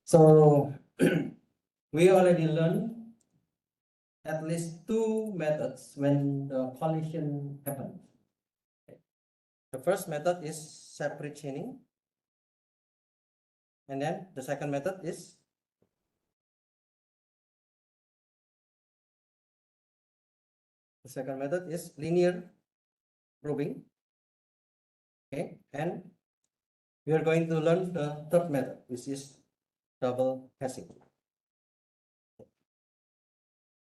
So we already learned at least two methods when the collision happens. The first method is separate chaining, and then the second method is linear probing. Okay, and we are going to learn the third method, which is double hashing.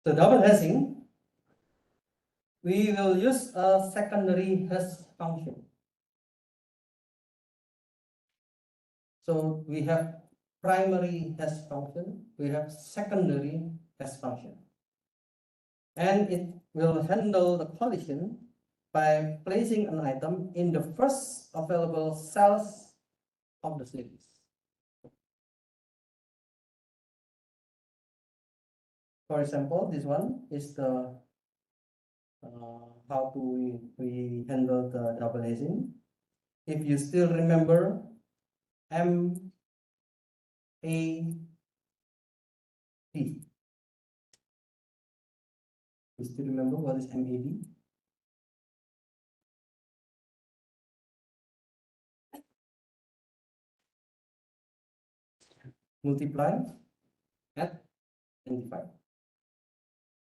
So double hashing, we will use a secondary hash function. So we have primary hash function, we have secondary hash function, and it will handle the collision by placing an item in the first available cells of the series. For example, this one is the how do we handle the double hashing. If you still remember MAD, you still remember what is MAD? Multiply, add, and divide.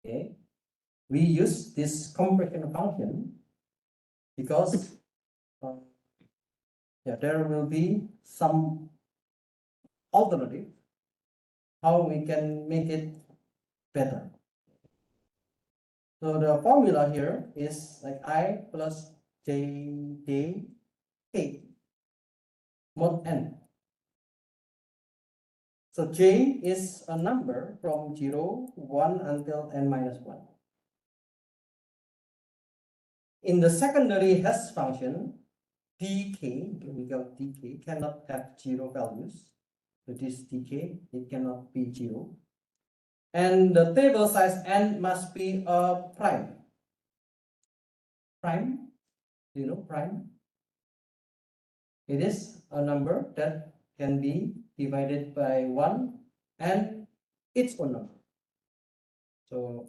Okay, we use this compression function because there will be some alternative how we can make it better. So the formula here is like I plus j k mod n. So j is a number from 0, 1 until n minus 1. In the secondary hash function, dk, we got dk, cannot have 0 values. So this dk, it cannot be 0. And the table size n must be a prime. Prime, you know, prime. It is a number that can be divided by 1 and its own number. So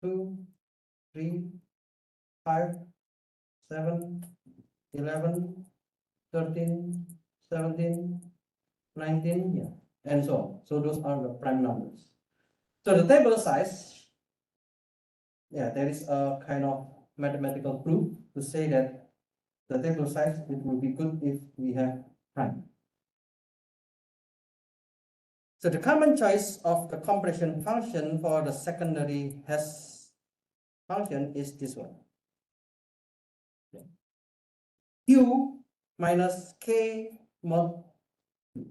2, 3, 5, 7, 11, 13, 17, 19, yeah, and so on. So those are the prime numbers. So the table size, yeah, there is a kind of mathematical proof to say that the table size, it will be good if we have prime. So the common choice of the compression function for the secondary hash function is this one. Q minus K mod Q.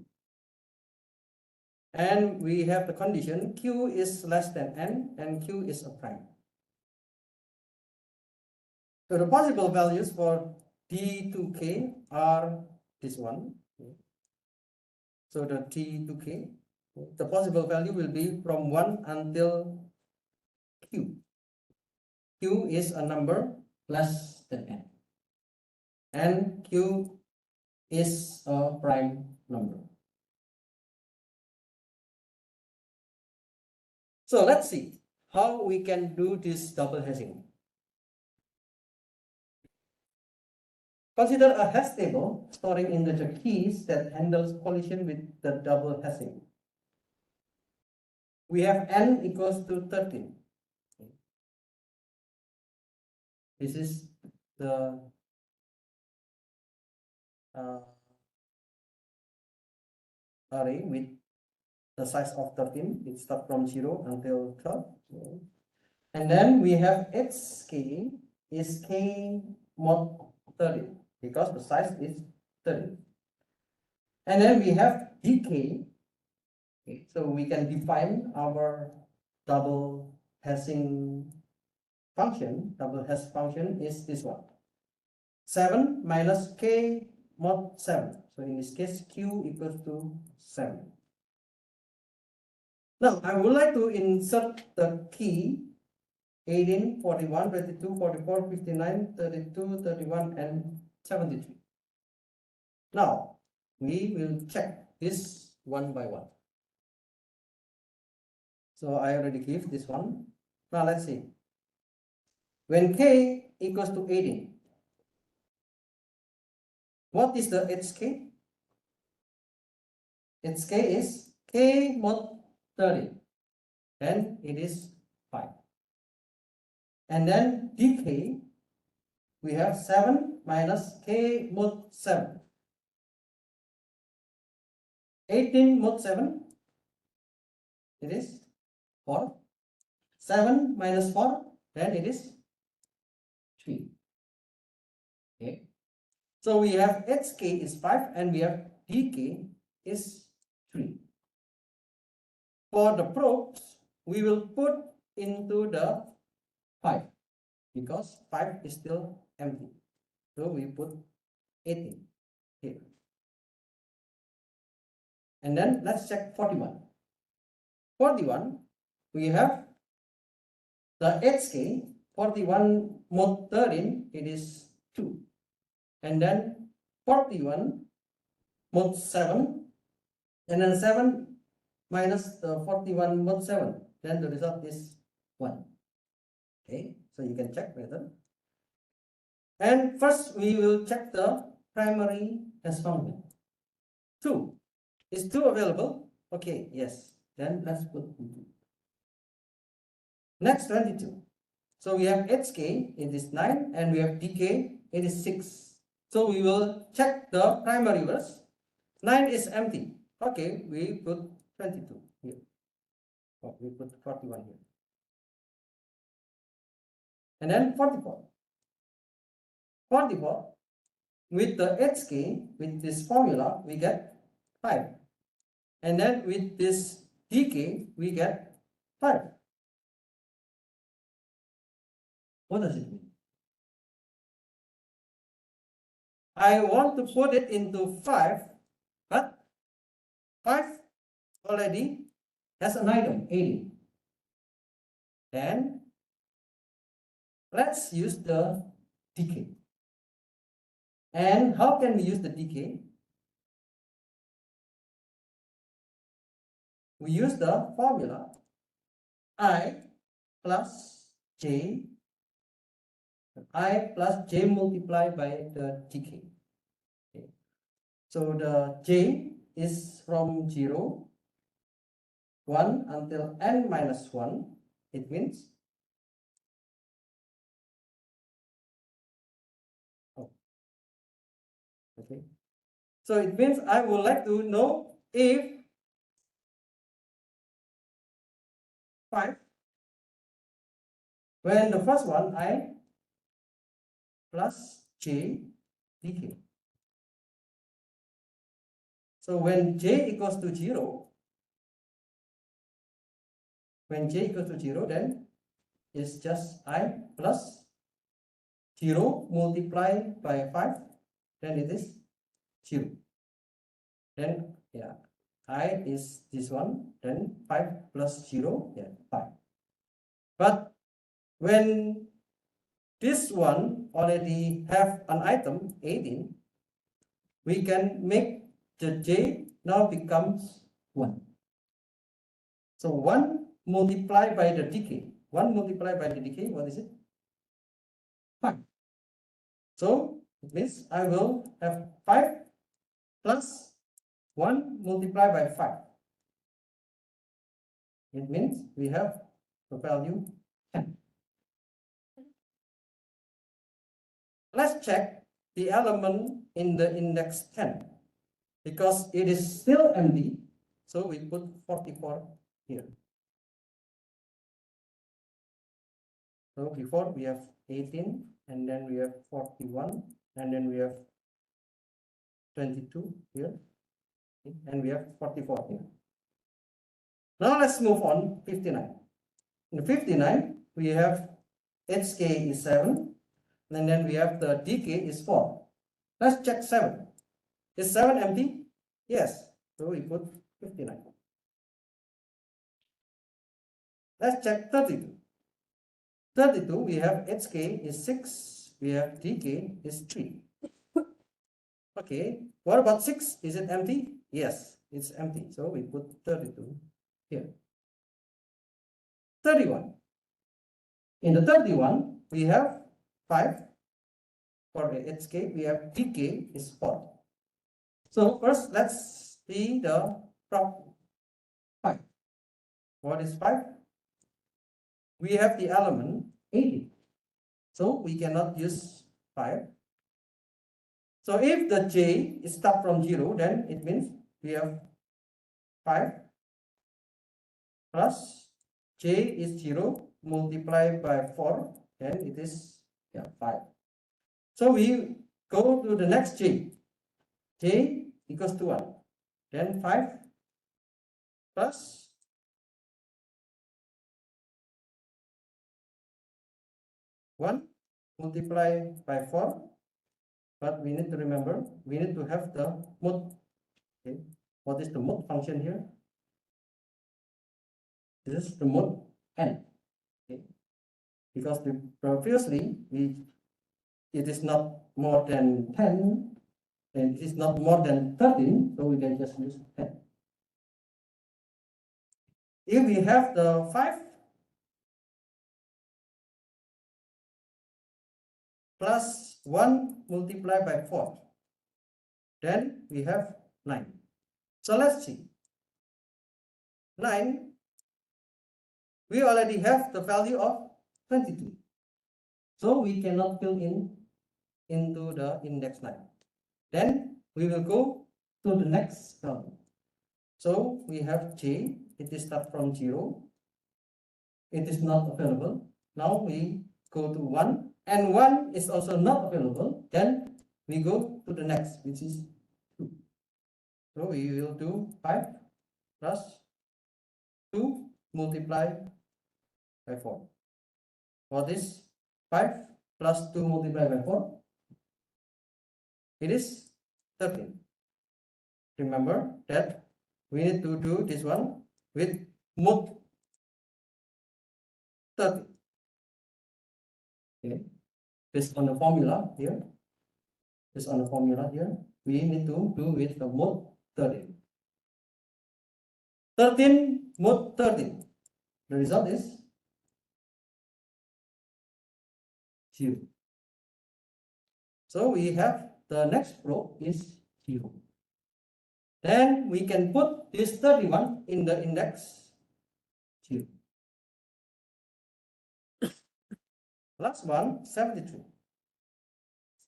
And we have the condition Q is less than N and Q is a prime. So the possible values for D2K are this one. So the T2K, the possible value will be from 1 until Q. Q is a number less than N. And Q is a prime number. So let's see how we can do this double hashing. Consider a hash table storing integer keys that handles collision with the double hashing. We have n equals to 13. This is the array with the size of 13. It starts from 0 until 12. And then we have xk is k mod 13 because the size is 30. And then we have dk. Okay, so we can define our double hashing function. Double hash function is this one. 7 minus k mod 7. So in this case, q equals to 7. Now I would like to insert the key 18, 41, 22, 44, 59, 32, 31, and 73. Now, we will check this one by one. So I already give this one. Now let's see. When k equals to 18, what is the HK? HK is k mod 30, and it is 5. And then dk, we have 7 minus k mod 7. 18 mod 7, it is 4. 7 minus 4, then it is 3. Okay. So we have HK is 5 and we have DK is 3. For the probes, we will put into the 5 because 5 is still empty. So we put 18 here. And then let's check 41. 41, we have the HK, 41 mod 13, it is 2. And then 41 mod 7, and then 7 minus the 41 mod 7, then the result is 1. Okay, so you can check whether. And first we will check the primary test function. 2. Is 2 available? Okay, yes. Then let's put 2. Next 22. So we have HK, it is 9, and we have DK, it is 6. So we will check the primary verse. 9 is empty. Okay, we put 22 here. Oh, we put 41 here. And then 44. 44, with the HK, with this formula, we get 5. And then with this DK, we get 5. What does it mean? I want to put it into 5, but 5 already has an item, 80. And let's use the decay. And how can we use the decay? We use the formula I plus j multiplied by the decay. Okay. So the j is from 0, 1 until n minus 1. It means okay. So it means I would like to know if 5, when the first one I plus j decay. So when j equals to 0, then it's just I plus 0 multiplied by 5, then it is 0. Then yeah, I is this one, then 5 plus 0, yeah, 5. But when this one already have an item 18, we can make the j now becomes 1. So 1 multiplied by the decay. 1 multiplied by the decay, what is it? 5. So it means I will have 5 plus 1 multiplied by 5. It means we have the value 10. Let's check the element in the index 10 because it is still empty. So we put 44 here. So before we have 18, and then we have 41, and then we have 22 here, and we have 44 here. Now let's move on 59. In 59, we have HK is 7, and then we have the DK is 4. Let's check 7. Is 7 empty? Yes. So we put 59. Let's check 32. 32, we have HK is 6, we have DK is 3. Okay, what about 6? Is it empty? Yes, it's empty. So we put 32 here. 31. In the 31, we have 5. For the HK, we have DK is 4. So first, let's see the prop 5. What is 5? We have the element 80. So we cannot use 5. So if the J is start from 0, then it means we have 5 plus J is 0 multiplied by 4, then it is 5. So we go to the next J. J equals to 1. Then 5 plus 1 multiplied by 4. But we need to remember, we need to have the mode. Okay. What is the mode function here? This is the mode n. Okay. Because previously it is not more than 10 and it is not more than 13, so we can just use 10. If we have the 5 plus 1 multiplied by 4, then we have 9. So let's see. 9, we already have the value of 22. So we cannot fill in into the index 9. Then we will go to the next column. So we have J, it is start from 0. It is not available. Now we go to 1, and 1 is also not available. Then we go to the next, which is 2. So we will do 5 plus 2 multiplied by 4. What is 5 plus 2 multiplied by 4? It is 13. Remember that we need to do this one with mode 30. Okay. Based on the formula here, we need to do with the mode 13. 13 mode 13. The result is 0. So we have the next row is 0. Then we can put this 31 in the index 0. Last one, 73.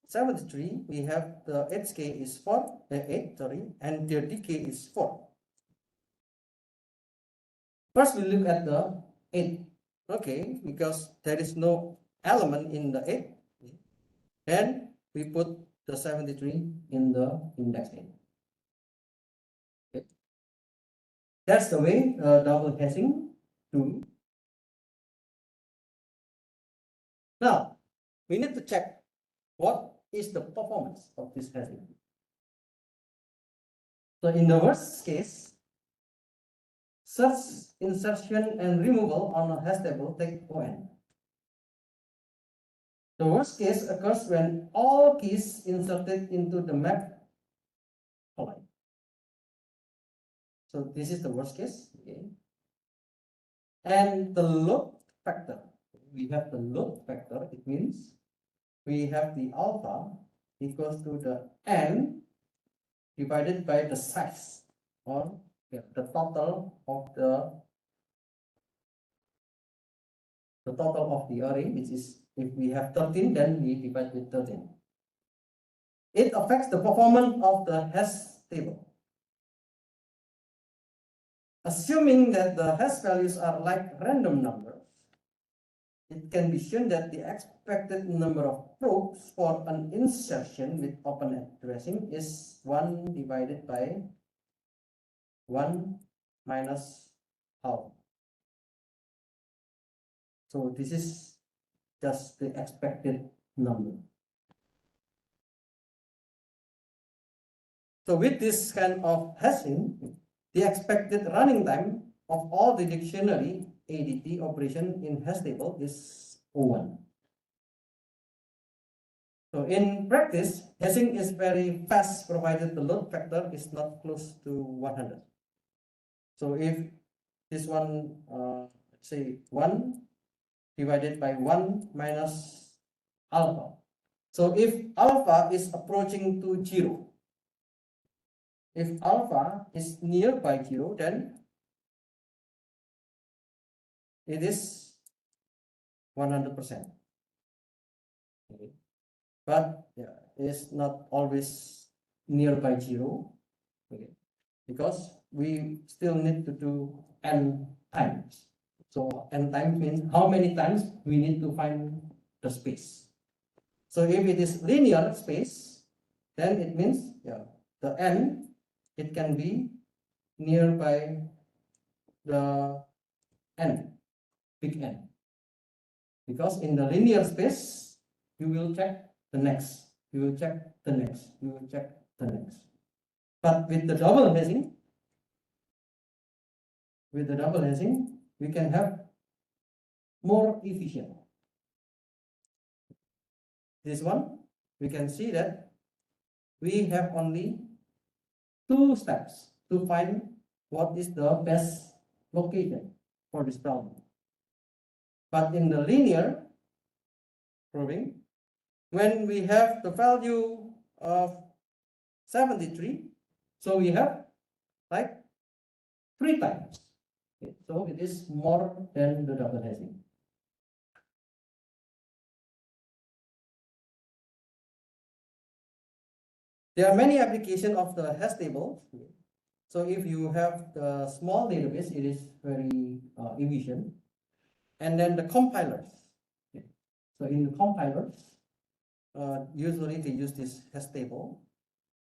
73, we have the HK is 8, and the DK is 4. First, we look at the 8. Okay, because there is no element in the 8, then we put the 73 in the index 8. Okay. That's the way double hashing do. Now, we need to check what is the performance of this hashing. So in the worst case, search, insertion, and removal on a hash table take ON. The worst case occurs when all keys inserted into the map collide. So this is the worst case. Okay. And the load factor. We have the load factor. It means we have the alpha equals to the n divided by the size, or the total of the array, which is, if we have 13, then we divide with 13. It affects the performance of the hash table. Assuming that the hash values are like random numbers, it can be shown that the expected number of probes for an insertion with open addressing is 1 divided by 1 minus half. So this is just the expected number. So with this kind of hashing, the expected running time of all the dictionary ADT operation in hash table is O1. So in practice, hashing is very fast provided the load factor is not close to 100. So if this one, let's say 1 divided by 1 minus alpha. So if alpha is approaching to 0, if alpha is nearby 0, then it is 100%. Okay. But yeah, it is not always nearby 0. Okay. Because we still need to do n times. So n times means how many times we need to find the space. So if it is linear space, then it means the n, it can be nearby the n, big N. Because in the linear space, you will check the next, you will check the next, you will check the next. But with the double hashing, we can have more efficient. This one, we can see that we have only 2 steps to find what is the best location for this problem. But in the linear probing, when we have the value of 73, so we have like 3 times. Okay, so it is more than the double hashing. There are many applications of the hash table. So if you have the small database, it is very efficient. And then the compilers. Okay. So in the compilers, usually they use this hash table,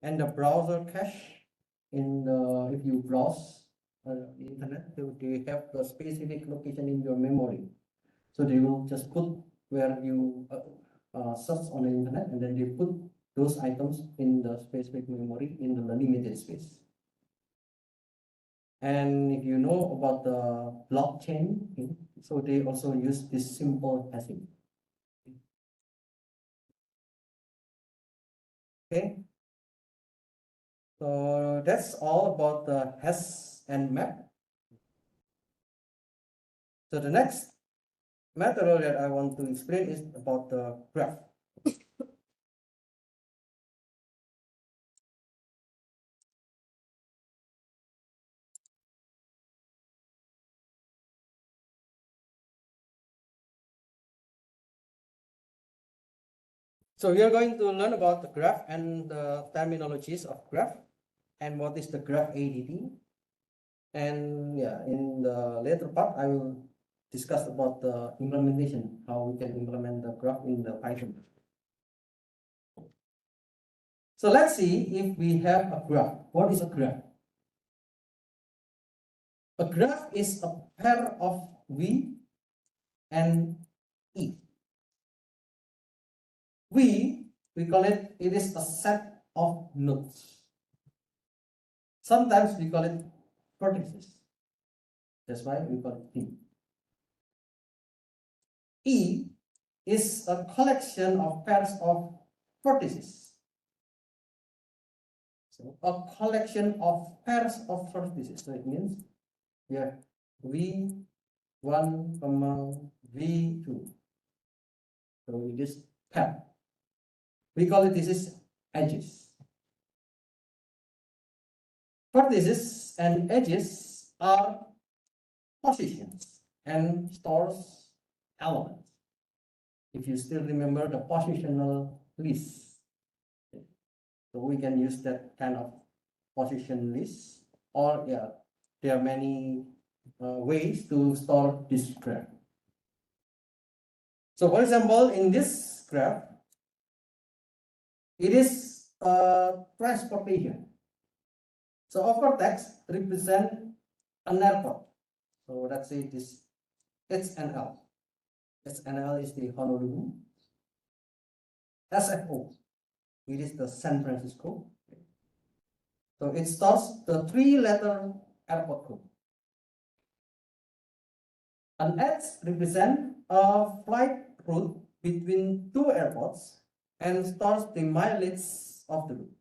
and the browser cache. If you browse the internet, they have the specific location in your memory. So they will just put where you search on the internet, and then they put those items in the specific memory in the limited space. And if you know about the blockchain, so they also use this simple hashing. Okay. So that's all about the hash and map. So the next method that I want to explain is about the graph. So we are going to learn about the graph and the terminologies of graph and what is the graph ADT. And yeah, in the later part, I will discuss about the implementation, how we can implement the graph in the Python. So let's see if we have a graph. What is a graph? A graph is a pair of V and E. We call it is a set of nodes. Sometimes we call it vertices. That's why we call it V. E is a collection of pairs of vertices. So a collection of pairs of vertices. So it means we have V1, V2. So it is pair. We call it this is edges. Vertices and edges are positions and stores elements. If you still remember the positional list, so we can use that kind of position list, or there are many ways to store this graph. So for example, in this graph, it is transportation. So a vertex represent an airport. So let's say this HNL. HNL is the Honolulu. SFO, it is the San Francisco. So it starts the 3-letter airport code. An H represent a flight route between 2 airports and stores the mileage of the group.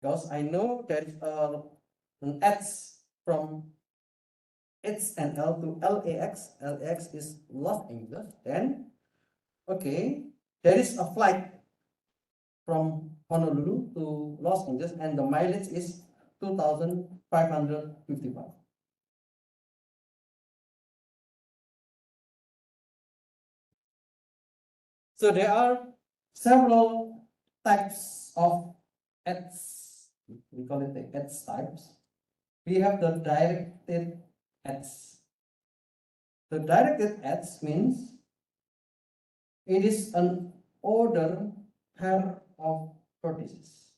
Because I know there is an X from H and L to LAX. LAX is Los Angeles. Then, okay, there is a flight from Honolulu to Los Angeles, and the mileage is 2,555. So there are several types of ads. We call it the ads types. We have the directed ads. The directed ads means it is an order pair of vertices.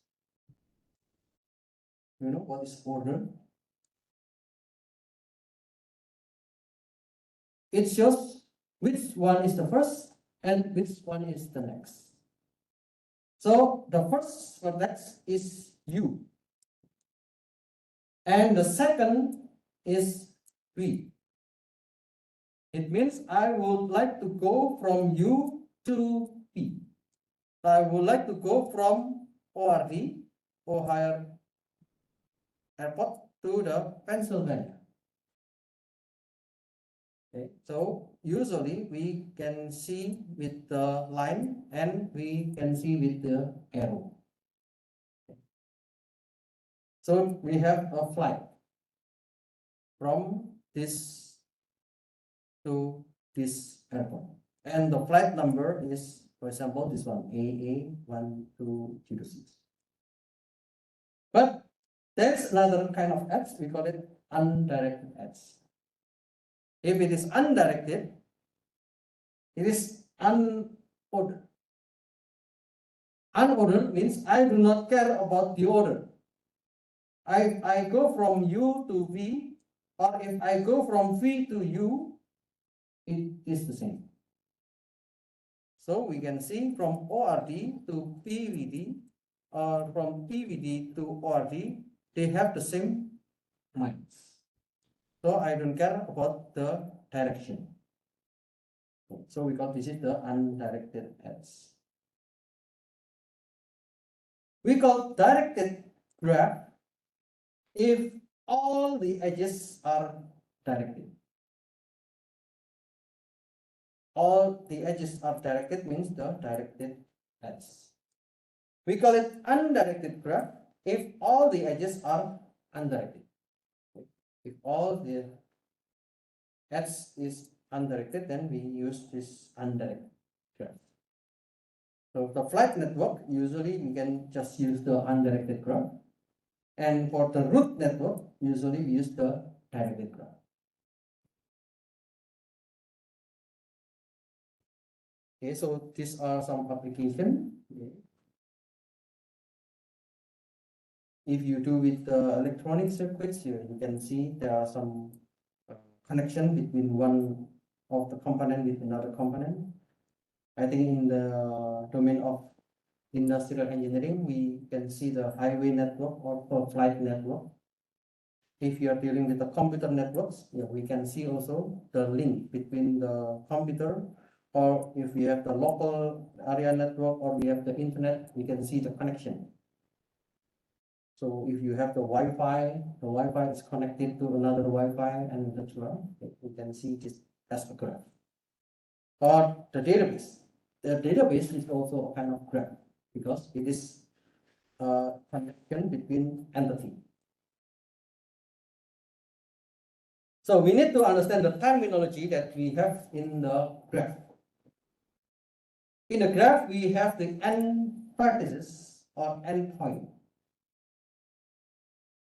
You know what is order? It shows which one is the first and which one is the next. So the first vertex is U, and the second is V. It means I would like to go from U to P. I would like to go from ORD, Ohio Airport, to the Pennsylvania. Okay, so usually we can see with the line and we can see with the arrow. So we have a flight from this to this airport, and the flight number is, for example, this one AA1206. But there's another kind of ads, we call it undirected ads. If it is undirected, it is unordered. Unordered means I do not care about the order. I go from U to V, or if I go from V to U, it is the same. So we can see from ORD to PVD, or from PVD to ORD, they have the same minds. So I don't care about the direction. So we call this is the undirected ads. We call directed graph if all the edges are directed. All the edges are directed means the directed ads. We call it undirected graph if all the edges are undirected. If all the ads is undirected, then we use this undirected graph. So the flight network, usually we can just use the undirected graph. And for the route network, usually we use the directed graph. Okay, so these are some applications. Okay. If you do with the electronic circuits, you can see there are some connection between one of the component with another component. I think in the domain of industrial engineering, we can see the highway network or flight network. If you are dealing with the computer networks, we can see also the link between the computer, or if we have the local area network or we have the internet, we can see the connection. So if you have the Wi-Fi is connected to another Wi-Fi, and that's right, we can see this as a graph. Or the database. The database is also a kind of graph because it is a connection between entity. So we need to understand the terminology that we have in the graph. In the graph, we have the end vertices or end point.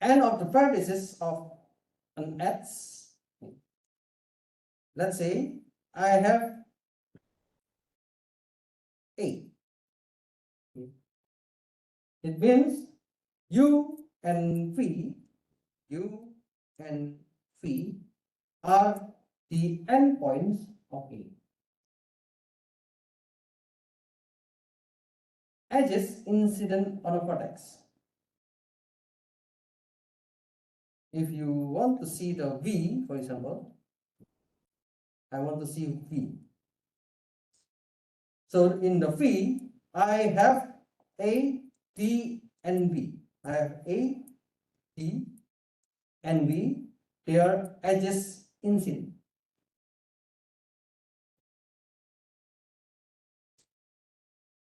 End of the vertices of an X. Let's say I have A. It means U and V are the endpoints of A. Edges incident on a vertex. If you want to see the V, for example, I want to see V. So in the V, I have A, D, and B. I have A, D, and B. They are edges incident.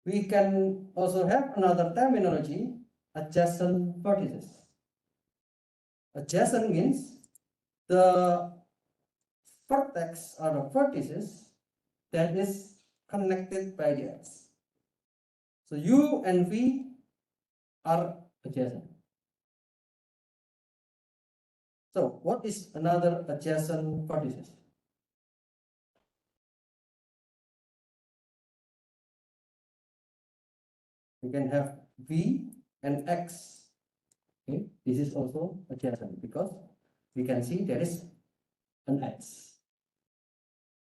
We can also have another terminology, adjacent vertices. Adjacent means the vertex or the vertices that is connected by the x. So U and V are adjacent. So what is another adjacent vertices? We can have V and X. Okay, this is also adjacent because we can see there is an X.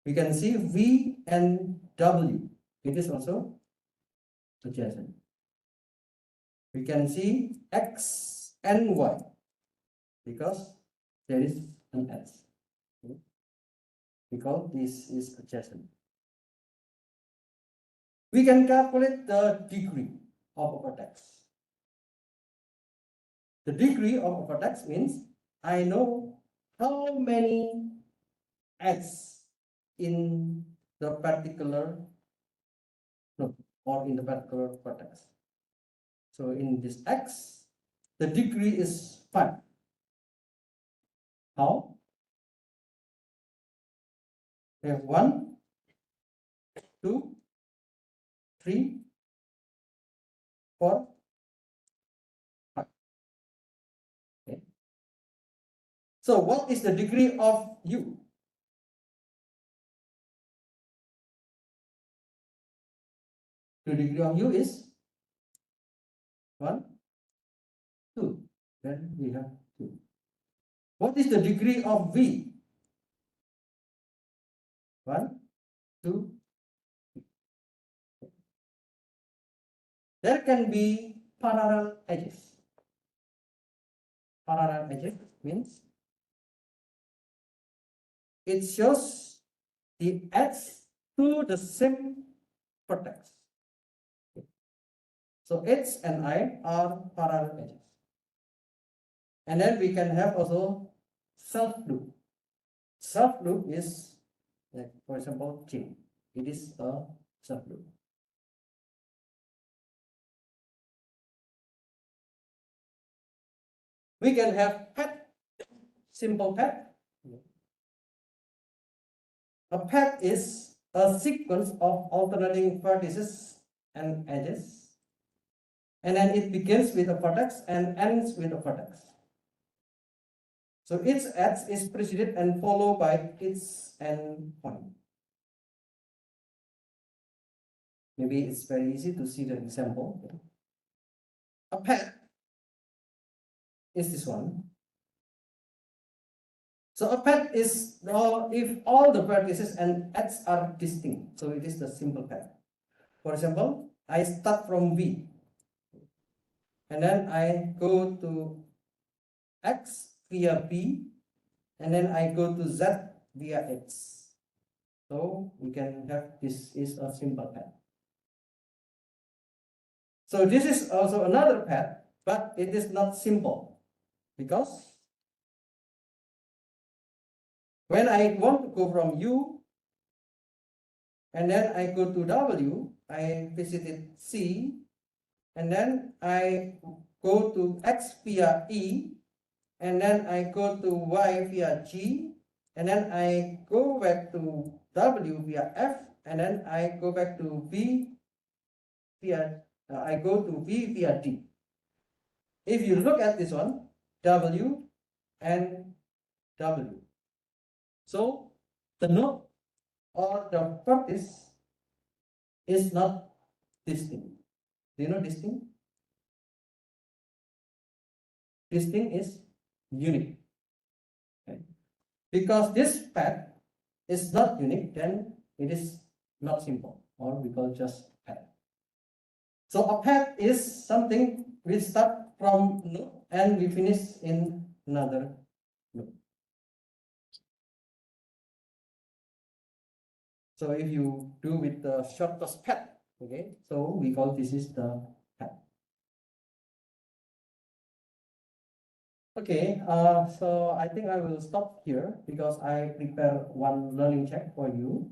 We can see V and W. It is also adjacent. We can see X and Y because there is an X. Okay, because this is adjacent. We can calculate the degree of a vertex. The degree of a vertex means I know how many x in the particular node or in the particular vertex. So in this x, the degree is 5. How? We have 1, 2, 3, 4, 5. Okay. So what is the degree of u? The degree of u is 1, 2. Then we have 2. What is the degree of v? 1, 2. There can be parallel edges. Parallel edges means it shows the edge to the same vertex. So H and I are parallel edges. And then we can have also self loop. Self loop is, like, for example, chain. It is a self loop. We can have path, simple path. A path is a sequence of alternating vertices and edges, and then it begins with a vertex and ends with a vertex. So each edge is preceded and followed by its end point. Maybe it's very easy to see the example. A path is this one. So a path is if all the vertices and edges are distinct. So it is the simple path. For example, I start from V, and then I go to X via B, and then I go to Z via X. So we can have this is a simple path. So this is also another path, but it is not simple because when I want to go from U and then I go to W, I visited C, and then I go to X via E, and then I go to Y via G, and then I go back to W via F, and then I go back to V via, I go to V via D. If you look at this one, W and W. So the node or the vertex is not distinct. Do you know distinct? Distinct is unique. Okay. Because this path is not unique, then it is not simple, or we call just path. So a path is something we start from node and we finish in another node. So if you do with the shortest path, Okay, so we call this is the hat. Okay, so I think I will stop here because I prepare one learning check for you.